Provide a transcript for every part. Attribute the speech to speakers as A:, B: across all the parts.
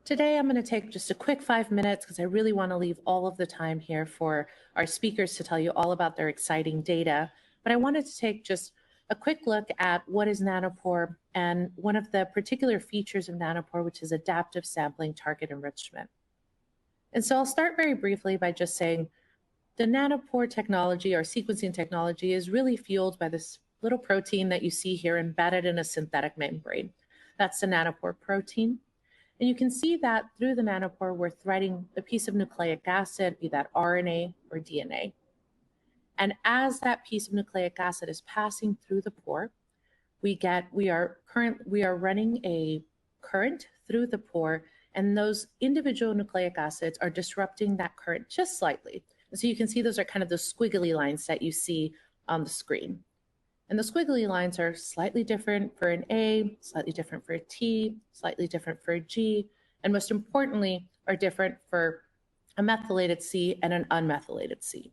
A: Today, I'm going to take just a quick 5 minutes because I really want to leave all of the time here for our speakers to tell you all about their exciting data. But I wanted to take just a quick look at what is Nanopore and one of the particular features of Nanopore, which is adaptive sampling target enrichment. And so I'll start very briefly by just saying the Nanopore technology or sequencing technology is really fueled by this little protein that you see here embedded in a synthetic membrane. That's the Nanopore protein. And you can see that through the nanopore, we're threading a piece of nucleic acid, be that RNA or DNA. And as that piece of nucleic acid is passing through the pore, we are running a current through the pore, and those individual nucleic acids are disrupting that current just slightly. And so you can see those are kind of the squiggly lines that you see on the screen. And the squiggly lines are slightly different for an A, slightly different for a T, slightly different for a G, and most importantly, are different for a methylated C and an unmethylated C.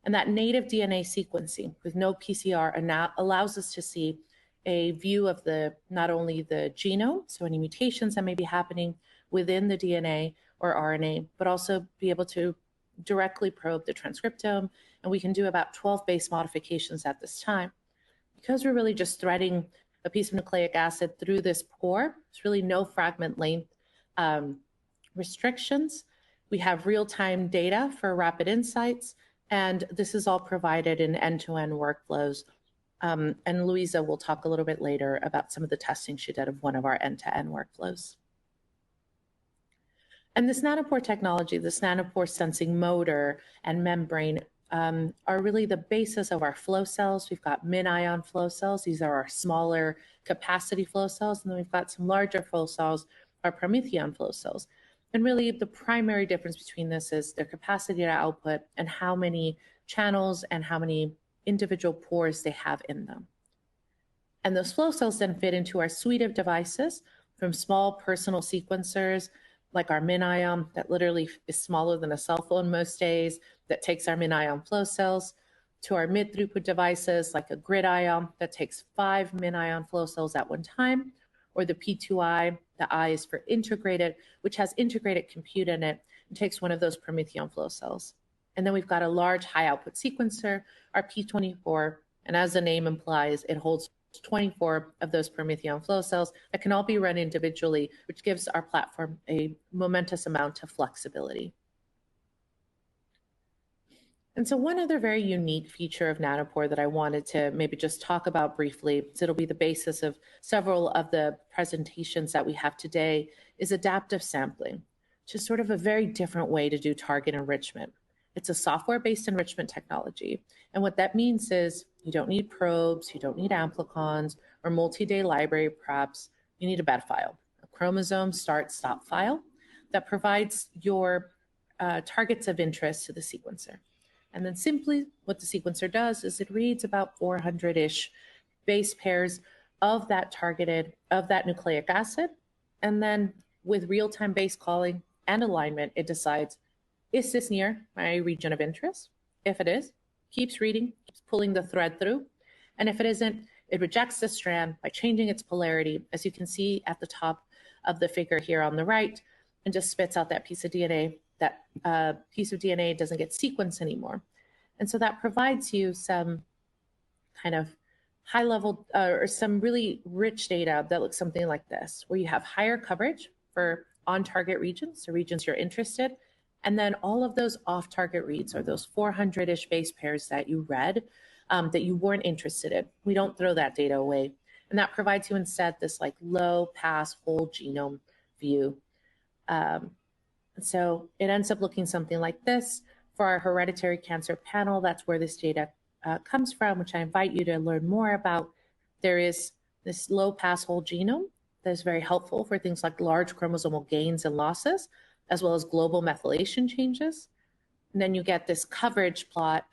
A: And that native DNA sequencing with no PCR allows us to see a view of not only the genome, so any mutations that may be happening within the DNA or RNA, but also be able to directly probe the transcriptome. And we can do about 12 base modifications at this time. Because we're really just threading a piece of nucleic acid through this pore, there's really no fragment length restrictions. We have real-time data for rapid insights, and this is all provided in end-to-end workflows. And Louisa will talk a little bit later about some of the testing she did of one of our end-to-end workflows. And this nanopore technology, this nanopore sensing motor and membrane are really the basis of our flow cells. We've got min-ion flow cells. These are our smaller capacity flow cells. And then we've got some larger flow cells, our Promethean flow cells. And really the primary difference between this is their capacity to output and how many channels and how many individual pores they have in them. And those flow cells then fit into our suite of devices, from small personal sequencers like our min-ion that literally is smaller than a cell phone most days, that takes our min-ion flow cells, to our mid-throughput devices like a grid-ion that takes 5 min-ion flow cells at one time, or the P2I, the I is for integrated, which has integrated compute in it, and takes one of those Promethean flow cells. And then we've got a large high-output sequencer, our P24, and as the name implies, it holds 24 of those Promethean flow cells that can all be run individually, which gives our platform a momentous amount of flexibility. And so one other very unique feature of Nanopore that I wanted to maybe just talk about briefly, so it'll be the basis of several of the presentations that we have today, is adaptive sampling, which is sort of a very different way to do target enrichment. It's a software-based enrichment technology. And what that means is you don't need probes, you don't need amplicons, or multi-day library preps. You need a bed file, a chromosome start-stop file that provides your targets of interest to the sequencer. And then simply what the sequencer does is it reads about 400-ish base pairs of that nucleic acid. And then with real-time base calling and alignment, it decides, is this near my region of interest? If it is, keeps reading, keeps pulling the thread through. And if it isn't, it rejects the strand by changing its polarity, as you can see at the top of the figure here on the right, and just spits out that piece of DNA. That piece of DNA doesn't get sequenced anymore. And so that provides you some kind of high level or some really rich data that looks something like this, where you have higher coverage for on-target regions, so regions you're interested, and then all of those off-target reads, or those 400-ish base pairs that you read that you weren't interested in. We don't throw that data away. And that provides you instead this like low pass whole genome view. So it ends up looking something like this. For our hereditary cancer panel, that's where this data comes from, which I invite you to learn more about. There is this low pass whole genome that is very helpful for things like large chromosomal gains and losses, as well as global methylation changes. And then you get this coverage plot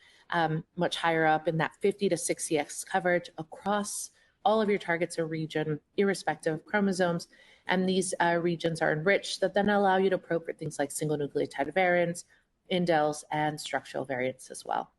A: much higher up in that 50 to 60x coverage across all of your targets or region, irrespective of chromosomes. And these regions are enriched that then allow you to probe for things like single nucleotide variants, indels, and structural variants as well.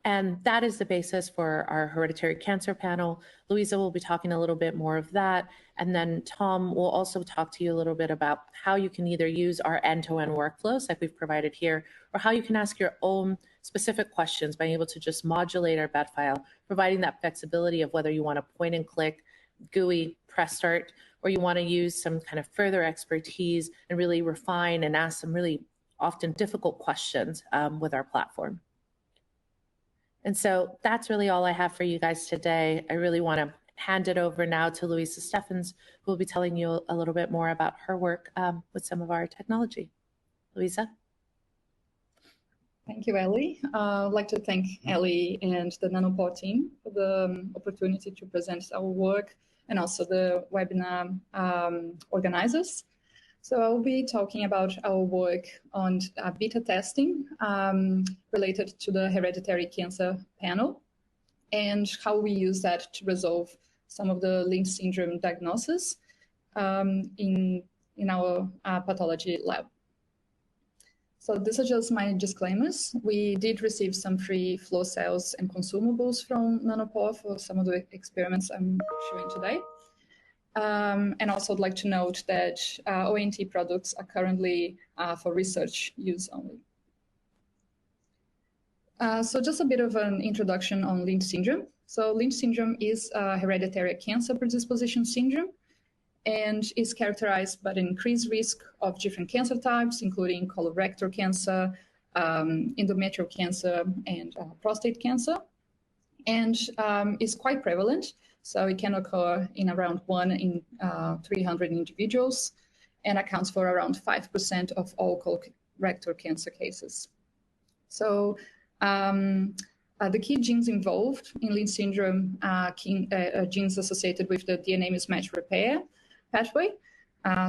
A: And that is the basis for our hereditary cancer panel. Louisa will be talking a little bit more of that. And then Tom will also talk to you a little bit about how you can either use our end-to-end workflows like we've provided here, or how you can ask your own specific questions by being able to just modulate our BET file, providing that flexibility of whether you want to point and click, GUI, press start, or you want to use some kind of further expertise and really refine and ask some really often difficult questions with our platform. And so that's really all I have for you guys today. I really want to hand it over now to Louisa Steffens, who will be telling you a little bit more about her work with some of our technology. Louisa?
B: Thank you, Ellie. I'd like to thank Ellie and the Nanopore team for the opportunity to present our work, and also the webinar organizers. So I'll be talking about our work on beta testing related to the hereditary cancer panel, and how we use that to resolve some of the Lynch syndrome diagnosis in our pathology lab. So these are just my disclaimers. We did receive some free flow cells and consumables from Nanopore for some of the experiments I'm showing today. And also I'd like to note that ONT products are currently for research use only. So just a bit of an introduction on Lynch syndrome. So Lynch syndrome is a hereditary cancer predisposition syndrome, and is characterized by an increased risk of different cancer types, including colorectal cancer, endometrial cancer, and prostate cancer, and is quite prevalent. So it can occur in around 1 in 300 individuals, and accounts for around 5% of all colorectal cancer cases. So the key genes involved in Lynch syndrome are genes associated with the DNA mismatch repair pathway.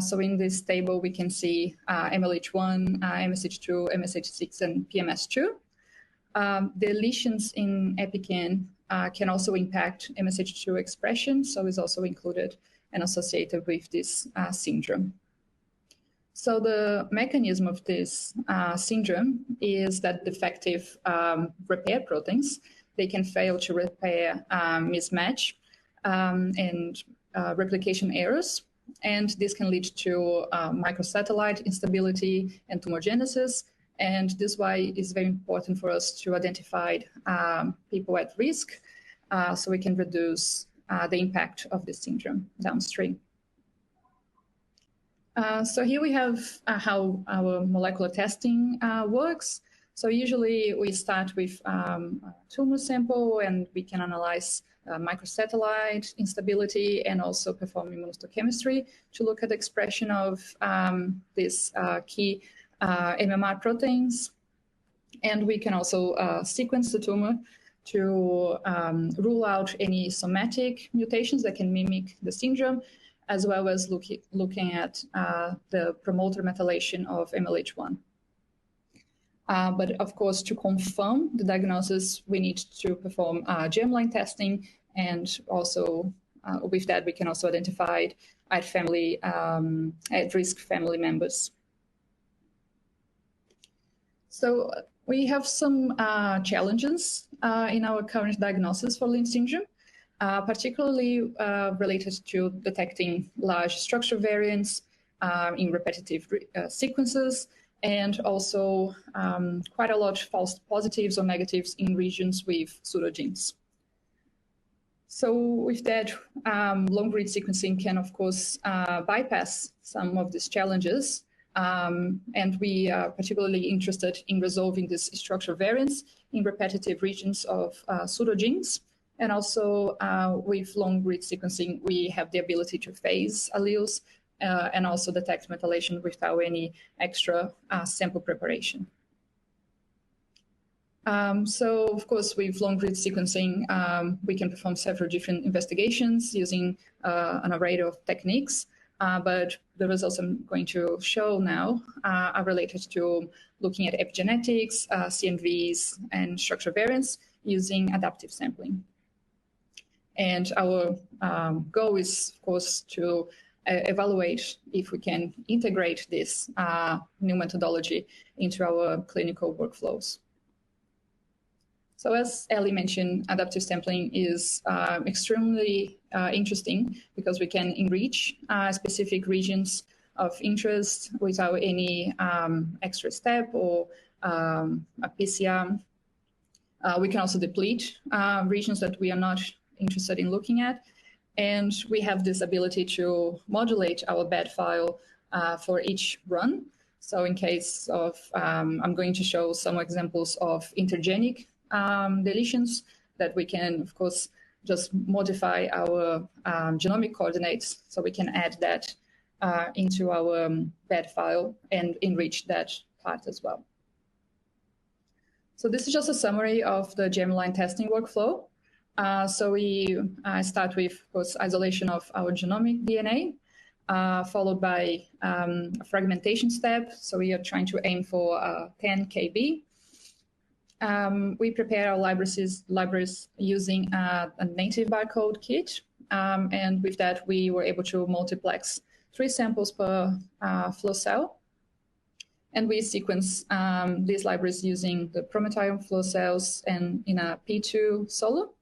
B: So in this table, we can see MLH1, MSH2, MSH6, and PMS2. The lesions in EpiGen can also impact MSH2 expression, so is also included and associated with this syndrome. So the mechanism of this syndrome is that defective repair proteins, they can fail to repair mismatch and replication errors. And this can lead to microsatellite instability and tumorigenesis. And this is why it's very important for us to identify people at risk so we can reduce the impact of this syndrome downstream. So here we have how our molecular testing works. So usually we start with a tumor sample, and we can analyze microsatellite instability and also perform immunohistochemistry to look at the expression of these key MMR proteins. And we can also sequence the tumor to rule out any somatic mutations that can mimic the syndrome, as well as looking at the promoter methylation of MLH1. But of course, to confirm the diagnosis, we need to perform germline testing, and also with that, we can also identify at-risk family members. So we have some challenges in our current diagnosis for Lynch syndrome, particularly related to detecting large structure variants in repetitive sequences, and also quite a lot of false positives or negatives in regions with pseudogenes. So with that, long-read sequencing can, of course, bypass some of these challenges. And we are particularly interested in resolving these structure variants in repetitive regions of pseudogenes. And also with long-read sequencing, we have the ability to phase alleles and also detect methylation without any extra sample preparation. So, of course, with long-read sequencing, we can perform several different investigations using an array of techniques. But the results I'm going to show now are related to looking at epigenetics, CNVs, and structure variants using adaptive sampling. And our goal is, of course, to evaluate if we can integrate this new methodology into our clinical workflows. So as Ellie mentioned, adaptive sampling is extremely interesting because we can enrich specific regions of interest without any extra step or a PCR. We can also deplete regions that we are not interested in looking at. And we have this ability to modulate our bed file for each run. So in case of, I'm going to show some examples of intergenic deletions that we can, of course, just modify our genomic coordinates. So we can add that into our bed file and enrich that part as well. So this is just a summary of the germline testing workflow. So we start with, of course, isolation of our genomic DNA, followed by a fragmentation step. So we are trying to aim for 10 kb. We prepare our libraries using a native barcode kit. And with that, we were able to multiplex 3 samples per flow cell. And we sequence these libraries using the Prometheum flow cells and in a P2 solo.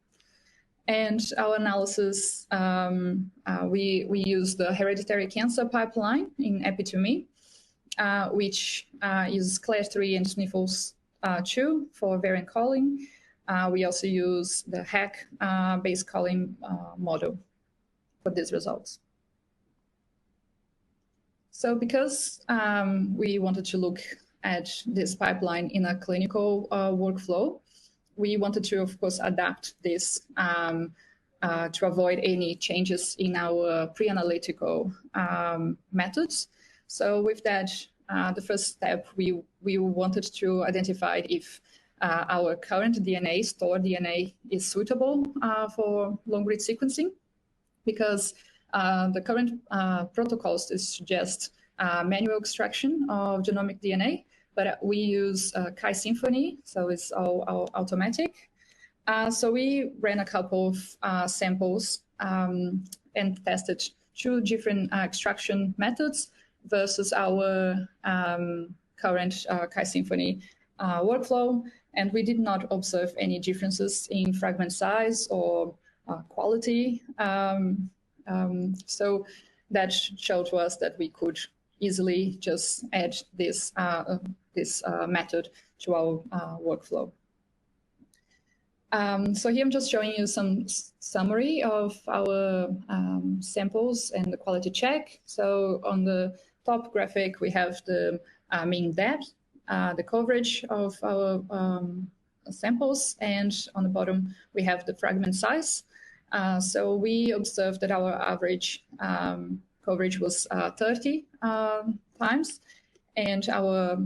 B: And our analysis, we use the hereditary cancer pipeline in Epi2Me, which uses Claire3 and Sniffles2 for variant calling. We also use the HEC base calling model for these results. So because we wanted to look at this pipeline in a clinical workflow, we wanted to, of course, adapt this to avoid any changes in our pre-analytical methods. So with that, the first step, we wanted to identify if our current DNA, stored DNA, is suitable for long-read sequencing, because the current protocols suggest manual extraction of genomic DNA, but we use Chi-Symphony, so it's all automatic. So we ran a couple of samples and tested 2 different extraction methods versus our current Chi-Symphony workflow, and we did not observe any differences in fragment size or quality. So that showed to us that we could easily just add this method to our workflow. So here I'm just showing you some summary of our samples and the quality check. So on the top graphic, we have the mean depth, the coverage of our samples, and on the bottom, we have the fragment size. So we observed that our average coverage was 30 times, and our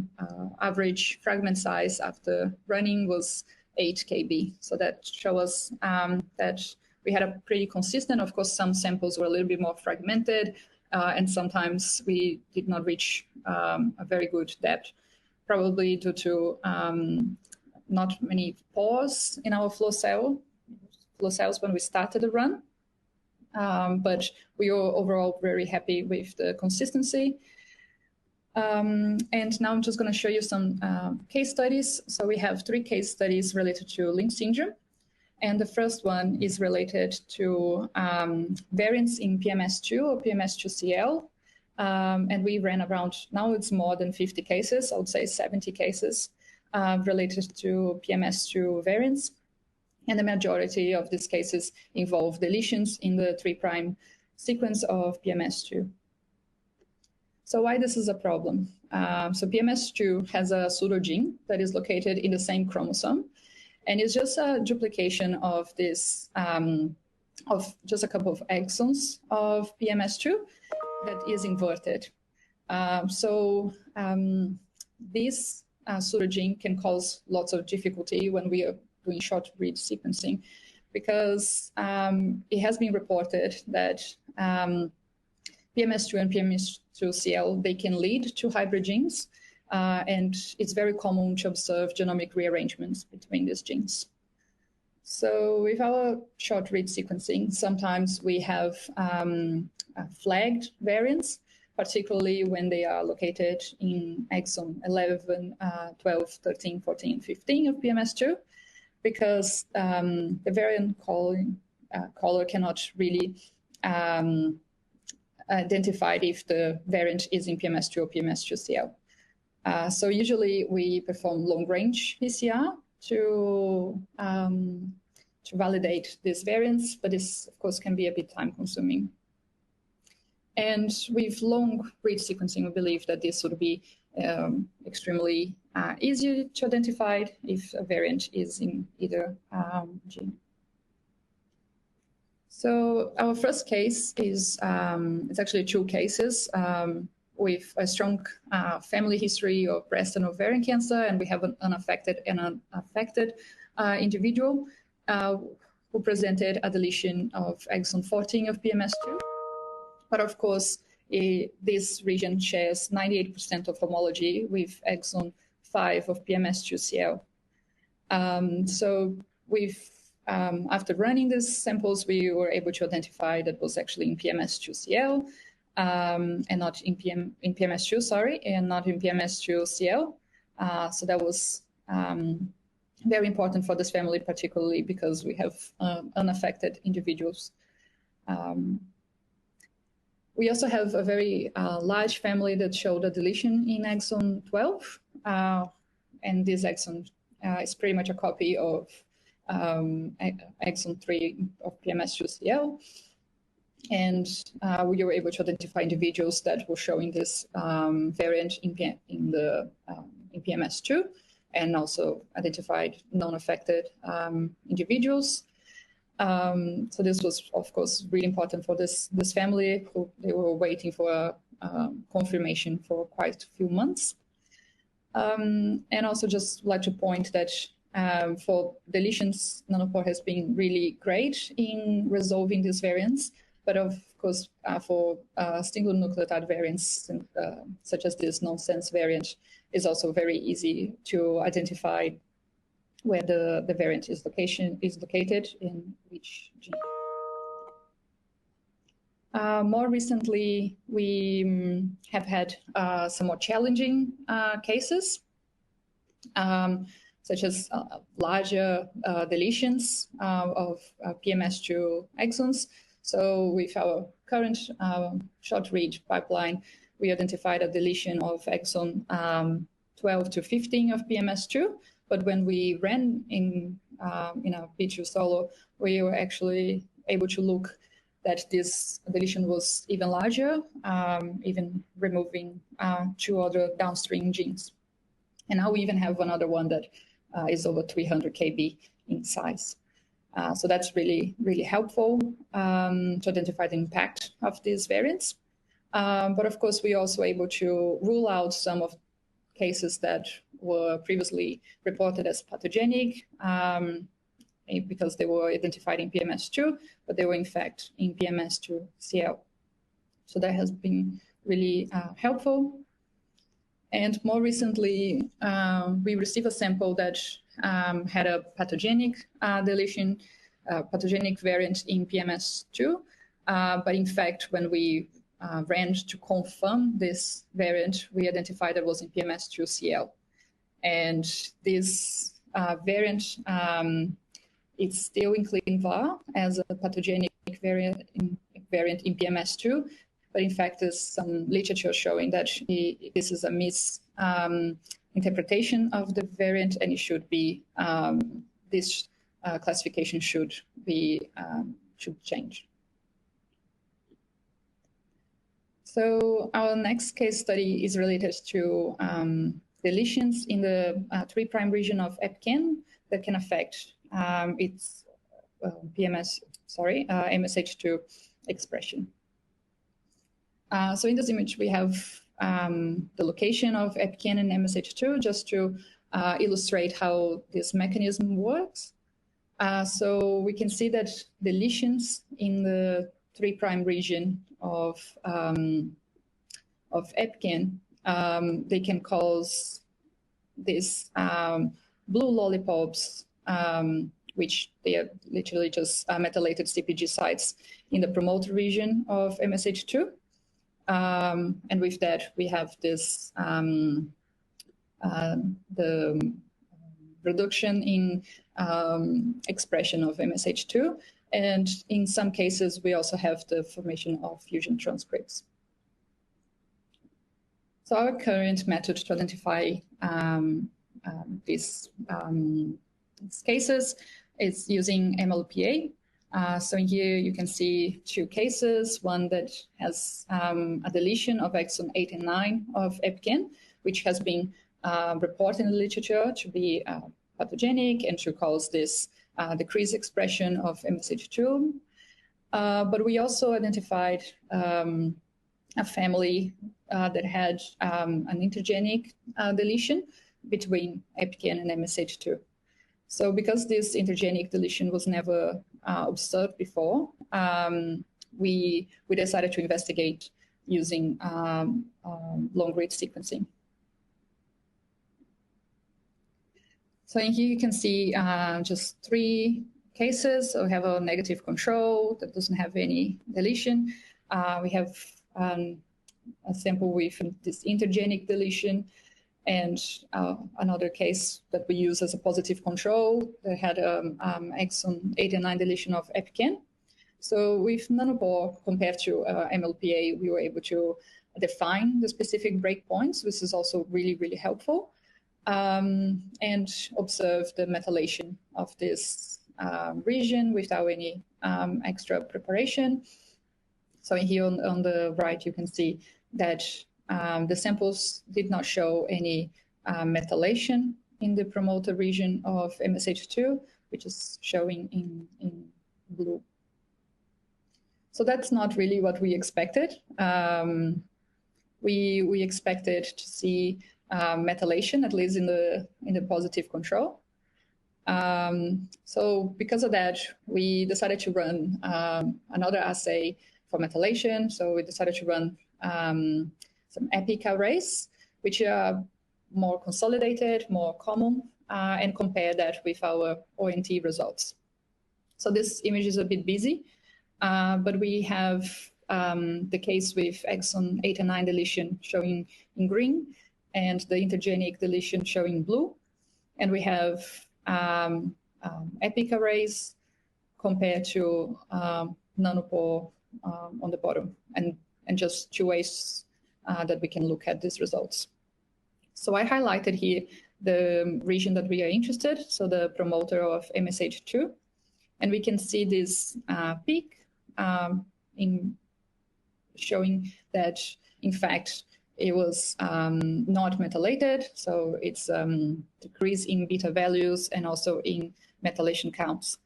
B: average fragment size after running was 8 kb. So that shows us that we had a pretty consistent. Of course, some samples were a little bit more fragmented, and sometimes we did not reach a very good depth, probably due to not many pores in our flow cells when we started the run. But we were overall very happy with the consistency. And now I'm just going to show you some case studies. So we have 3 case studies related to Lynch syndrome. And the first one is related to variants in PMS2 or PMS2CL. And we ran around, now it's more than 50 cases, I would say 70 cases related to PMS2 variants. And the majority of these cases involve deletions in the 3' sequence of PMS2. So why this is a problem? So PMS2 has a pseudogene that is located in the same chromosome, and it's just a duplication of this, of just a couple of exons of PMS2 that is inverted. This pseudogene can cause lots of difficulty when we are doing short read sequencing, because it has been reported that PMS2 and PMS2CL, they can lead to hybrid genes, and it's very common to observe genomic rearrangements between these genes. So with our short read sequencing, sometimes we have flagged variants, particularly when they are located in exon 11, 12, 13, 14, 15 of PMS2, because the variant caller cannot really identify if the variant is in PMS2 or PMS2CL. So usually we perform long-range PCR to validate these variants, but this, of course, can be a bit time-consuming. And with long-read sequencing, we believe that this would be extremely easy to identify if a variant is in either gene. So our first case is it's actually two cases with a strong family history of breast and ovarian cancer, and we have an unaffected and an affected individual who presented a deletion of exon 14 of PMS2. But of course, this region shares 98% of homology with exon 5 of PMS2CL. So after running these samples, we were able to identify that was actually in PMS2CL and not in PMS2, sorry, and not in PMS2CL. So that was very important for this family, particularly because we have unaffected individuals. We also have a very large family that showed a deletion in exon 12. And this exon is pretty much a copy of exon 3 of PMS2CL. And we were able to identify individuals that were showing this variant in PMS2, and also identified non-affected individuals. So this was, of course, really important for this family, who they were waiting for confirmation for quite a few months. And also just like to point that for deletions, Nanopore has been really great in resolving these variants. But of course, for single nucleotide variants, such as this nonsense variant, is also very easy to identify where the variant is located in which gene. More recently, we have had some more challenging cases, such as larger deletions of PMS2 exons. So with our current short read pipeline, we identified a deletion of exon 12 to 15 of PMS2. But when we ran in our P2 solo, we were actually able to look that this deletion was even larger, even removing 2 other downstream genes. And now we even have another one that is over 300 kb in size. So that's really, really helpful to identify the impact of these variants. But of course, we're also able to rule out some of cases that were previously reported as pathogenic because they were identified in PMS2, but they were in fact in PMS2CL. So that has been really helpful. And more recently, we received a sample that had a pathogenic deletion, pathogenic variant in PMS2. But in fact, when we ran to confirm this variant, we identified that it was in PMS2CL. And this variant, it's still in ClinVar as a pathogenic variant in PMS2. But in fact, there's some literature showing that this is a misinterpretation of the variant, and it should be this classification should change. So our next case study is related to deletions in the 3' region of EpCAN that can affect its MSH2 expression. So in this image, we have the location of EpCAN and MSH2 just to illustrate how this mechanism works. So we can see that deletions in the 3' region of EpCAN, they can cause these blue lollipops, which they are literally just methylated CpG sites in the promoter region of MSH2. And with that, we have this the reduction in expression of MSH2. And in some cases, we also have the formation of fusion transcripts. So our current method to identify these cases is using MLPA. So here you can see two cases, one that has a deletion of exon 8 and 9 of EpiGen, which has been reported in the literature to be pathogenic and to cause this decreased expression of MSH2. But we also identified a family that had an intergenic deletion between EpiGen and MSH2. So because this intergenic deletion was never observed before, we decided to investigate using long-read sequencing. So in here you can see just 3 cases. So we have a negative control that doesn't have any deletion. We have a sample with this intergenic deletion, and another case that we use as a positive control that had exon 8 and 9 deletion of EpiGen. So with Nanopore compared to MLPA, we were able to define the specific breakpoints, which is also really, really helpful, and observe the methylation of this region without any extra preparation. So here on the right, you can see that the samples did not show any methylation in the promoter region of MSH2, which is showing in blue. So that's not really what we expected. We expected to see methylation, at least in the positive control. So because of that, we decided to run another assay for methylation. So we decided to run some EPIC arrays, which are more consolidated, more common, and compare that with our ONT results. So this image is a bit busy, but we have the case with exon 8 and 9 deletion showing in green, and the intergenic deletion showing blue. And we have EPIC arrays compared to Nanopore on the bottom, and just 2 ways that we can look at these results. So I highlighted here the region that we are interested, so the promoter of MSH2, and we can see this peak in showing that, in fact, it was not methylated, so it's decrease in beta values and also in methylation counts.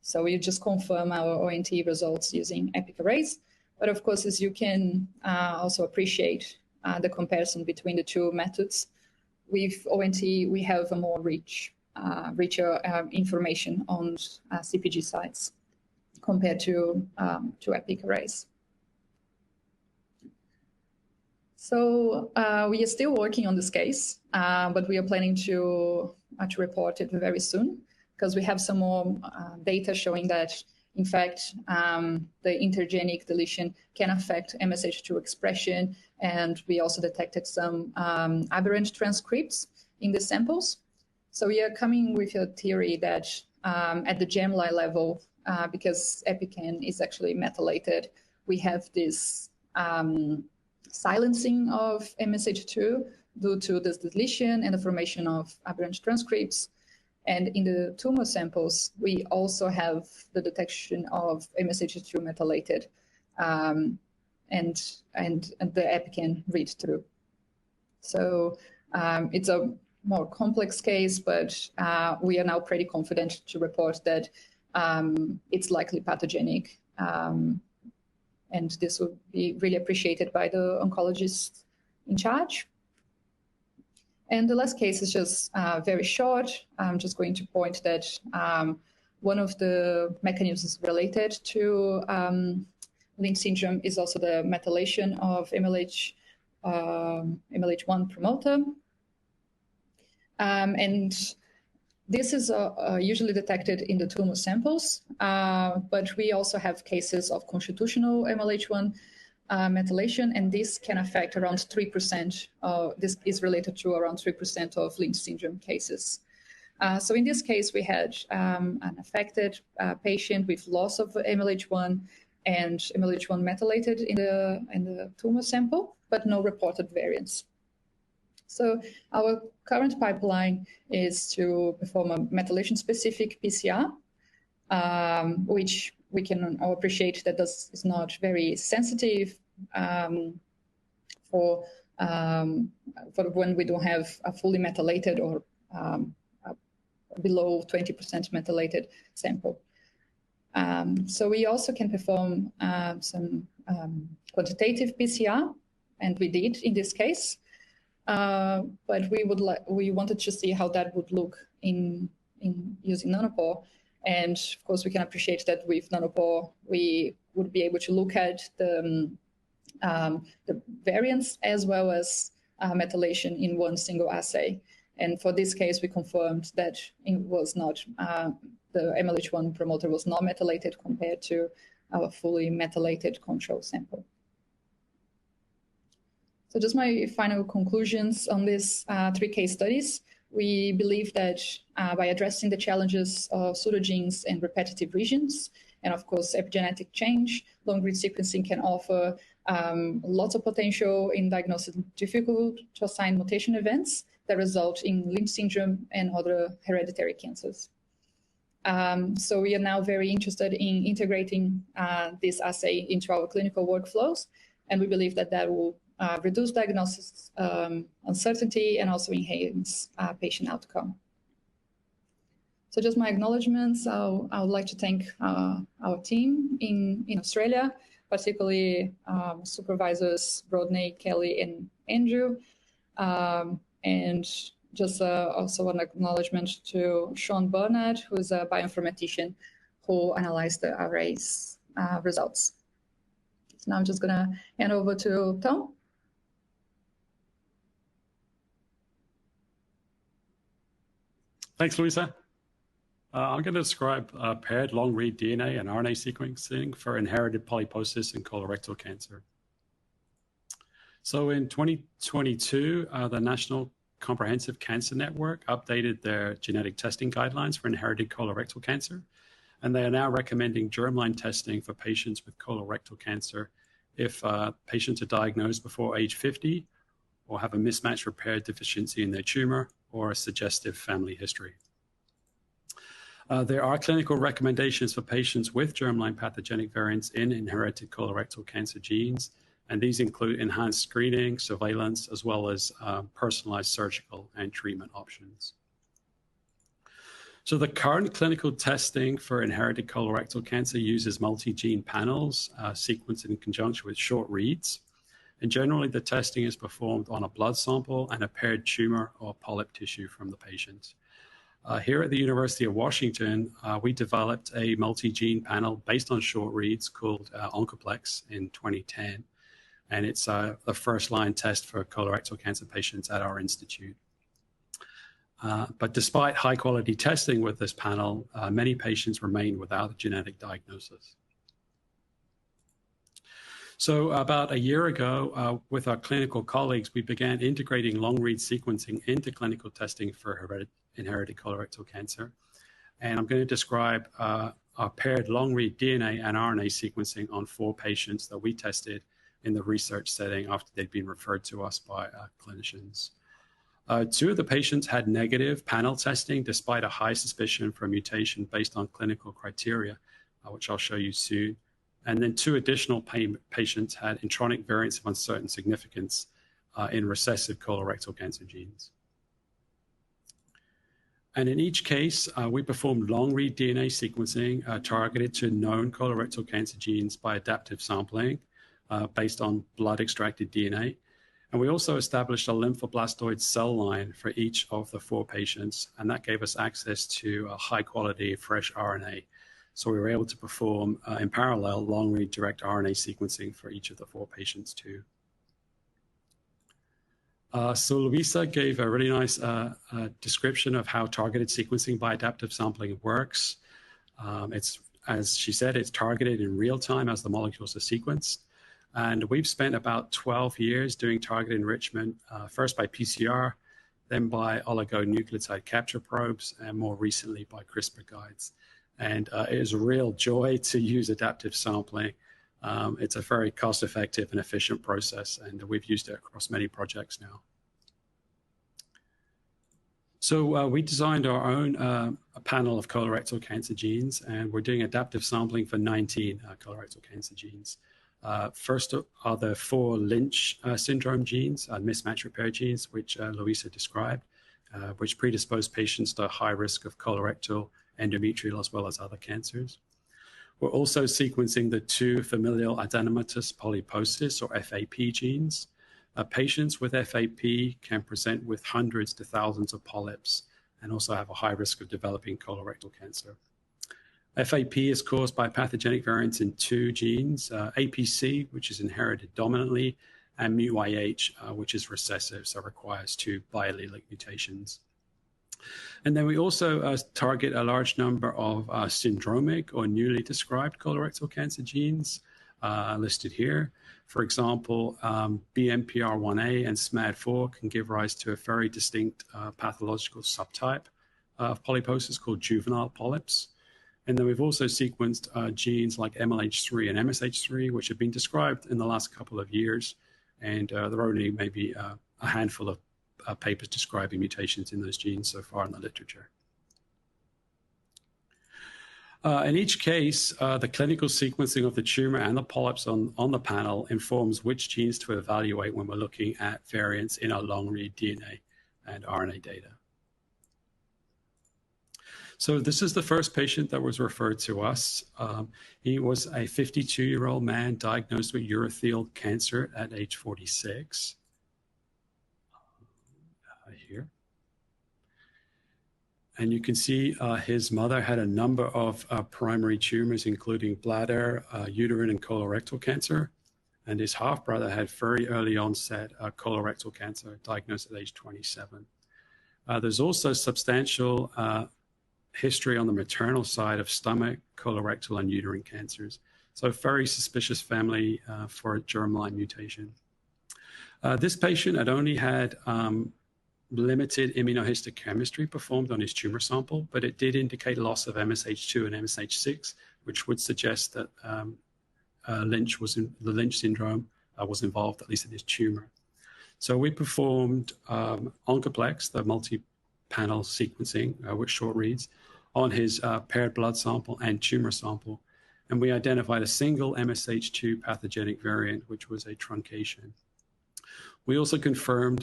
B: So we just confirm our ONT results using EPIC arrays. But of course, as you can also appreciate the comparison between the 2 methods, with ONT, we have a more richer information on CPG sites compared to EPIC arrays. So we are still working on this case, but we are planning to report it very soon, because we have some more data showing that, in fact, the intergenic deletion can affect MSH2 expression, and we also detected some aberrant transcripts in the samples. So we are coming with a theory that at the germline level, because EpiGen is actually methylated, we have this silencing of MSH2 due to this deletion and the formation of aberrant transcripts. And in the tumor samples, we also have the detection of MSH2 methylated and the EpiGen read-through. So it's a more complex case, but we are now pretty confident to report that it's likely pathogenic. And this will be really appreciated by the oncologists in charge. And the last case is just very short. I'm just going to point that one of the mechanisms related to Lynch syndrome is also the methylation of MLH1 promoter. And this is usually detected in the tumor samples, but we also have cases of constitutional MLH1 methylation, and this can affect around 3%. This is related to around 3% of Lynch syndrome cases. So in this case, we had an affected patient with loss of MLH1 and MLH1 methylated in the tumor sample, but no reported variants. So our current pipeline is to perform a methylation-specific PCR, which we can all appreciate that this is not very sensitive for when we don't have a fully methylated or below 20% methylated sample. So we also can perform some quantitative PCR, and we did in this case. But we wanted to see how that would look in using Nanopore. And of course, we can appreciate that with Nanopore, we would be able to look at the variants as well as methylation in one single assay. And for this case, we confirmed that it was not, the MLH1 promoter was not methylated compared to our fully methylated control sample. So just my final conclusions on these 3 case studies. We believe that by addressing the challenges of pseudogenes and repetitive regions, and of course epigenetic change, long-read sequencing can offer lots of potential in diagnosing difficult to assign mutation events that result in Lynch syndrome and other hereditary cancers. So we are now very interested in integrating this assay into our clinical workflows, and we believe that that will reduce diagnosis uncertainty and also enhance patient outcome. So just my acknowledgements. I would like to thank our team in Australia, particularly supervisors Rodney, Kelly, and Andrew. And just also an acknowledgement to Sean Bernard, who is a bioinformatician who analyzed the array's results. So now I'm just going to hand over to Tom.
C: Thanks, Louisa. I'm going to describe paired long-read DNA and RNA sequencing for inherited polyposis in colorectal cancer. So in 2022, the National Comprehensive Cancer Network updated their genetic testing guidelines for inherited colorectal cancer, and they are now recommending germline testing for patients with colorectal cancer if patients are diagnosed before age 50 or have a mismatch repair deficiency in their tumor or a suggestive family history. There are clinical recommendations for patients with germline pathogenic variants in inherited colorectal cancer genes, and these include enhanced screening, surveillance, as well as personalized surgical and treatment options. So the current clinical testing for inherited colorectal cancer uses multi-gene panels sequenced in conjunction with short reads. And generally, the testing is performed on a blood sample and a paired tumor or polyp tissue from the patient. Here at the University of Washington, we developed a multi-gene panel based on short reads called Oncoplex in 2010. And it's the first-line test for colorectal cancer patients at our institute. But despite high-quality testing with this panel, many patients remain without a genetic diagnosis. So about a year ago, with our clinical colleagues, we began integrating long-read sequencing into clinical testing for inherited colorectal cancer. And I'm going to describe our paired long-read DNA and RNA sequencing on 4 patients that we tested in the research setting after they'd been referred to us by clinicians. 2 of the patients had negative panel testing despite a high suspicion for a mutation based on clinical criteria, which I'll show you soon. And then 2 additional patients had intronic variants of uncertain significance in recessive colorectal cancer genes. And in each case, we performed long-read DNA sequencing targeted to known colorectal cancer genes by adaptive sampling based on blood-extracted DNA. And we also established a lymphoblastoid cell line for each of the 4 patients, and that gave us access to a high-quality fresh RNA. So we were able to perform, in parallel, long-read direct RNA sequencing for each of the 4 patients too. So Louisa gave a really nice description of how targeted sequencing by adaptive sampling works. It's, as she said, it's targeted in real time as the molecules are sequenced. And we've spent about 12 years doing target enrichment, first by PCR, then by oligonucleotide capture probes, and more recently by CRISPR guides. And it is a real joy to use adaptive sampling. It's a very cost-effective and efficient process, and we've used it across many projects now. So we designed our own panel of colorectal cancer genes, and we're doing adaptive sampling for 19 colorectal cancer genes. First are the 4 Lynch syndrome genes, mismatch repair genes, which Louisa described, which predispose patients to high risk of colorectal, endometrial, as well as other cancers. We're also sequencing the 2 familial adenomatous polyposis, or FAP genes. Patients with FAP can present with hundreds to thousands of polyps and also have a high risk of developing colorectal cancer. FAP is caused by pathogenic variants in 2 genes, APC, which is inherited dominantly, and MutYH, which is recessive, so requires 2 biallelic mutations. And then we also target a large number of syndromic or newly described colorectal cancer genes listed here. For example, BMPR1A and SMAD4 can give rise to a very distinct pathological subtype of polyposis called juvenile polyps. And then we've also sequenced genes like MLH3 and MSH3, which have been described in the last couple of years. And there are only maybe a handful of papers describing mutations in those genes so far in the literature. In each case, the clinical sequencing of the tumor and the polyps on the panel informs which genes to evaluate when we're looking at variants in our long-read DNA and RNA data. So this is the first patient that was referred to us. He was a 52-year-old man diagnosed with urothelial cancer at age 46. Here. And you can see his mother had a number of primary tumors, including bladder, uterine, and colorectal cancer. And his half-brother had very early onset colorectal cancer, diagnosed at age 27. There's also substantial history on the maternal side of stomach, colorectal, and uterine cancers. So a very suspicious family for a germline mutation. This patient had only had limited immunohistochemistry performed on his tumor sample, but it did indicate loss of MSH2 and MSH6, which would suggest that the Lynch syndrome was involved, at least in his tumor. So we performed Oncoplex, the multi-panel sequencing with short reads, on his paired blood sample and tumor sample, and we identified a single MSH2 pathogenic variant, which was a truncation. We also confirmed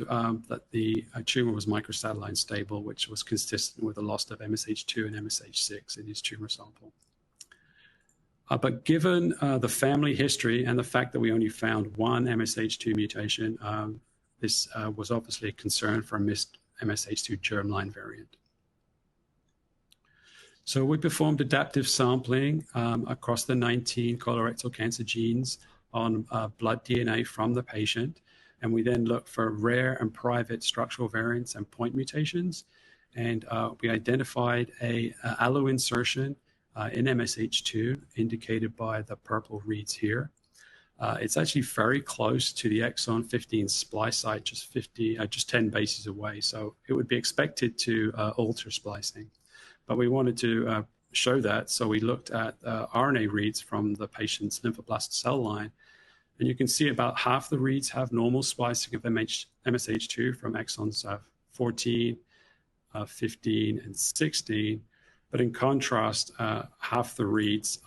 C: that the tumor was microsatellite stable, which was consistent with the loss of MSH2 and MSH6 in his tumor sample. But given the family history and the fact that we only found 1 MSH2 mutation, this was obviously a concern for a missed MSH2 germline variant. So we performed adaptive sampling across the 19 colorectal cancer genes on blood DNA from the patient. And we then looked for rare and private structural variants and point mutations. And we identified a alloinsertion in MSH2, indicated by the purple reads here. It's actually very close to the exon 15 splice site, just 10 bases away. So it would be expected to alter splicing. But we wanted to show that, so we looked at RNA reads from the patient's lymphoblast cell line. And you can see about half the reads have normal splicing of MSH2 from exons 14, 15, and 16. But in contrast, half the reads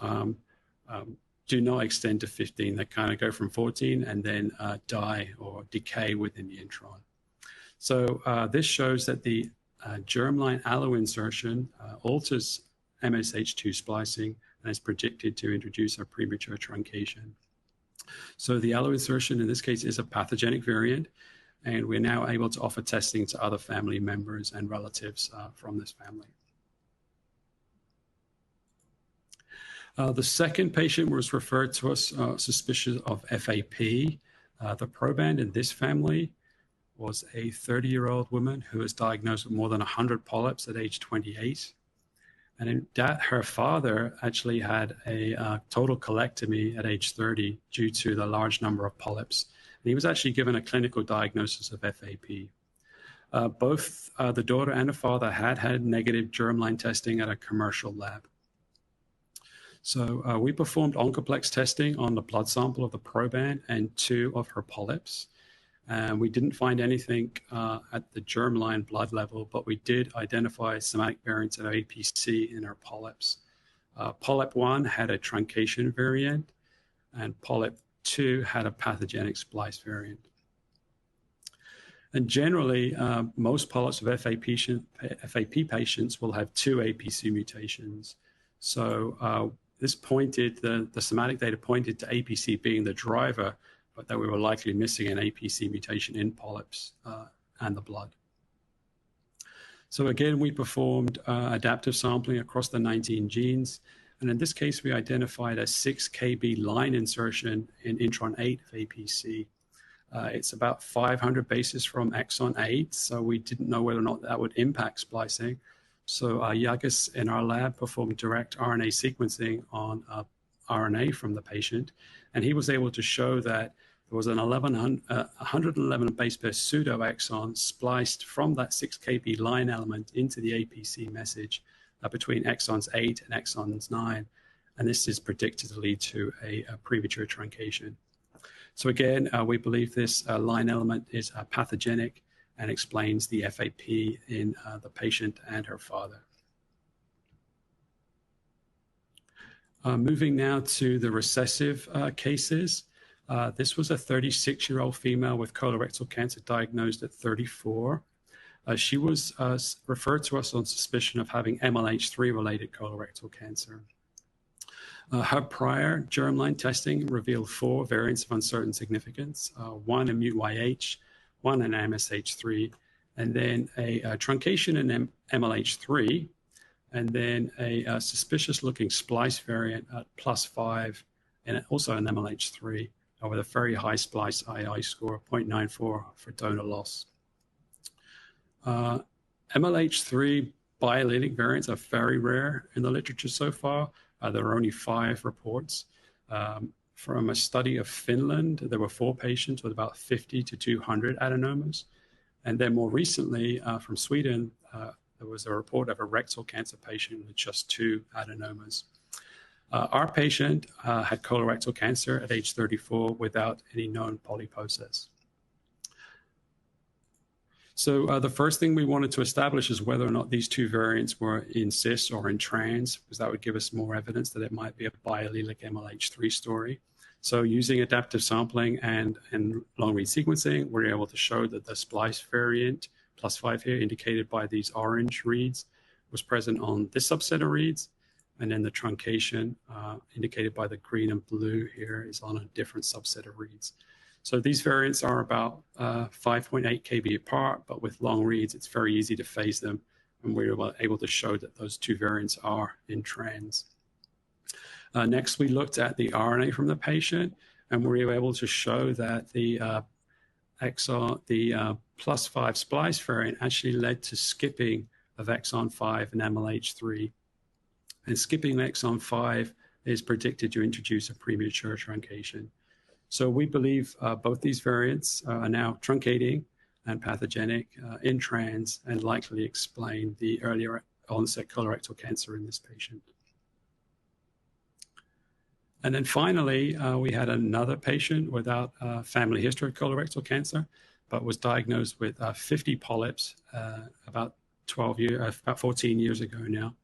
C: do not extend to 15. They kind of go from 14 and then die or decay within the intron. So this shows that the germline alloinsertion alters MSH2 splicing and is predicted to introduce a premature truncation. So the alloinsertion in this case is a pathogenic variant, and we're now able to offer testing to other family members and relatives from this family. The second patient was referred to us suspicious of FAP. The proband in this family was a 30-year-old woman who was diagnosed with more than 100 polyps at age 28. And in that, her father actually had a total colectomy at age 30 due to the large number of polyps. And he was actually given a clinical diagnosis of FAP. Both the daughter and the father had negative germline testing at a commercial lab. So we performed oncoplex testing on the blood sample of the proband and 2 of her polyps. And we didn't find anything at the germline blood level, but we did identify somatic variants of APC in her polyps. Polyp 1 had a truncation variant, and polyp 2 had a pathogenic splice variant. And generally, most polyps of FAP patients will have 2 APC mutations. So this pointed, the somatic data pointed to APC being the driver, but that we were likely missing an APC mutation in polyps and the blood. So again, we performed adaptive sampling across the 19 genes. And in this case, we identified a 6 kb line insertion in intron 8 of APC. It's about 500 bases from exon 8, so we didn't know whether or not that would impact splicing. So Yagis in our lab performed direct RNA sequencing on RNA from the patient, and he was able to show that there was an 111 base pair pseudoexon spliced from that 6 kb line element into the APC message between exons 8 and exons 9, and this is predicted to lead to a premature truncation. So again, we believe this line element is pathogenic and explains the FAP in the patient and her father. Moving now to the recessive cases. This was a 36-year-old female with colorectal cancer diagnosed at 34. She was referred to us on suspicion of having MLH3-related colorectal cancer. Her prior germline testing revealed 4 variants of uncertain significance, 1 in MUT-YH, 1 in MSH3, and then a truncation in MLH3, and then a suspicious-looking splice variant at +5, and also an MLH3, with a very high splice II score of 0.94 for donor loss. MLH3 biallelic variants are very rare in the literature so far. There are only 5 reports. From a study of Finland, there were 4 patients with about 50 to 200 adenomas. And then more recently, from Sweden, there was a report of a rectal cancer patient with just 2 adenomas. Our patient had colorectal cancer at age 34 without any known polyposis. So the first thing we wanted to establish is whether or not these 2 variants were in cis or in trans, because that would give us more evidence that it might be a biallelic MLH3 story. So using adaptive sampling and long-read sequencing, we're able to show that the splice variant, +5 here, indicated by these orange reads, was present on this subset of reads, and then the truncation, indicated by the green and blue here, is on a different subset of reads. So these variants are about 5.8 kb apart, but with long reads, it's very easy to phase them, and we were able to show that those 2 variants are in trans. Next, we looked at the RNA from the patient, and we were able to show that the +5 splice variant actually led to skipping of exon 5 and MLH3. And skipping exon 5 is predicted to introduce a premature truncation. So we believe both these variants are now truncating and pathogenic in trans and likely explain the earlier onset colorectal cancer in this patient. And then finally, we had another patient without family history of colorectal cancer, but was diagnosed with 50 polyps about 14 years ago now.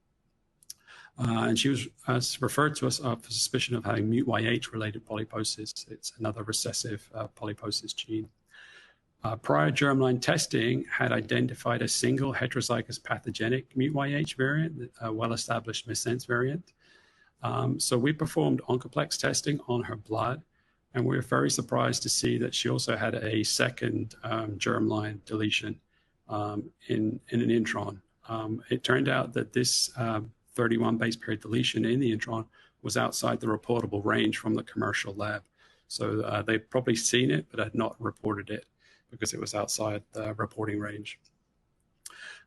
C: And she was referred to us for suspicion of having MUT-YH-related polyposis. It's another recessive polyposis gene. Prior germline testing had identified a single heterozygous pathogenic MUT-YH variant, a well-established missense variant. So we performed oncoplex testing on her blood, and we were very surprised to see that she also had a second germline deletion in an intron. It turned out that this 31 base pair deletion in the intron was outside the reportable range from the commercial lab. So they'd probably seen it, but had not reported it because it was outside the reporting range.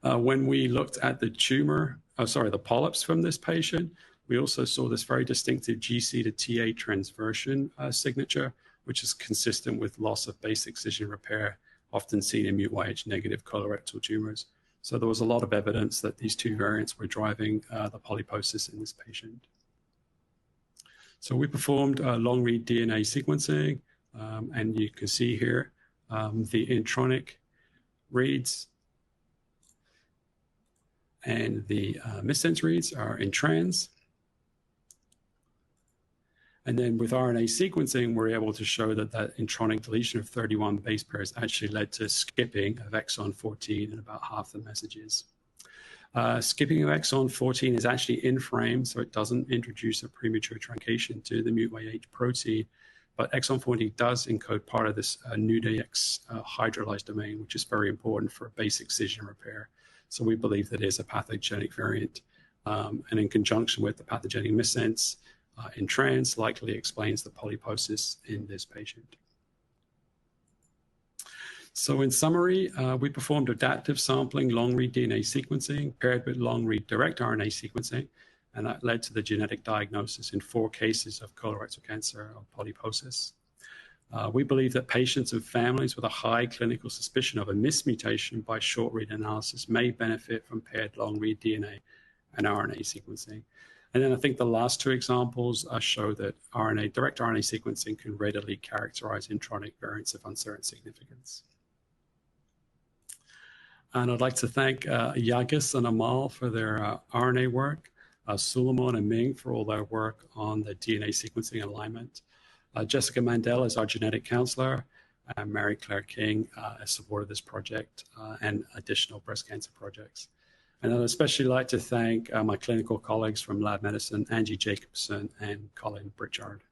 C: When we looked at the the polyps from this patient, we also saw this very distinctive GC to TA transversion signature, which is consistent with loss of base excision repair often seen in MUT1 negative colorectal tumors. So there was a lot of evidence that these two variants were driving the polyposis in this patient. So we performed long-read DNA sequencing, and you can see here the intronic reads and the missense reads are in trans. And then with RNA sequencing, we're able to show that that intronic deletion of 31 base pairs actually led to skipping of exon 14 in about half the messages. Skipping of exon 14 is actually in frame, so it doesn't introduce a premature truncation to the MUT1 protein, but exon 14 does encode part of this NuDX hydrolyzed domain, which is very important for base excision repair. So we believe that is a pathogenic variant, and in conjunction with the pathogenic missense in trans likely explains the polyposis in this patient. So in summary, we performed adaptive sampling long-read DNA sequencing paired with long-read direct RNA sequencing, and that led to the genetic diagnosis in 4 cases of colorectal cancer or polyposis. We believe that patients and families with a high clinical suspicion of a mismutation by short-read analysis may benefit from paired long-read DNA and RNA sequencing. And then I think the last 2 examples show that direct RNA sequencing can readily characterize intronic variants of uncertain significance. And I'd like to thank Yagis and Amal for their RNA work, Suleiman and Ming for all their work on the DNA sequencing alignment, Jessica Mandel is our genetic counselor, and Mary Claire King has supported this project and additional breast cancer projects. And I'd especially like to thank my clinical colleagues from lab medicine, Angie Jacobson and Colin Pritchard.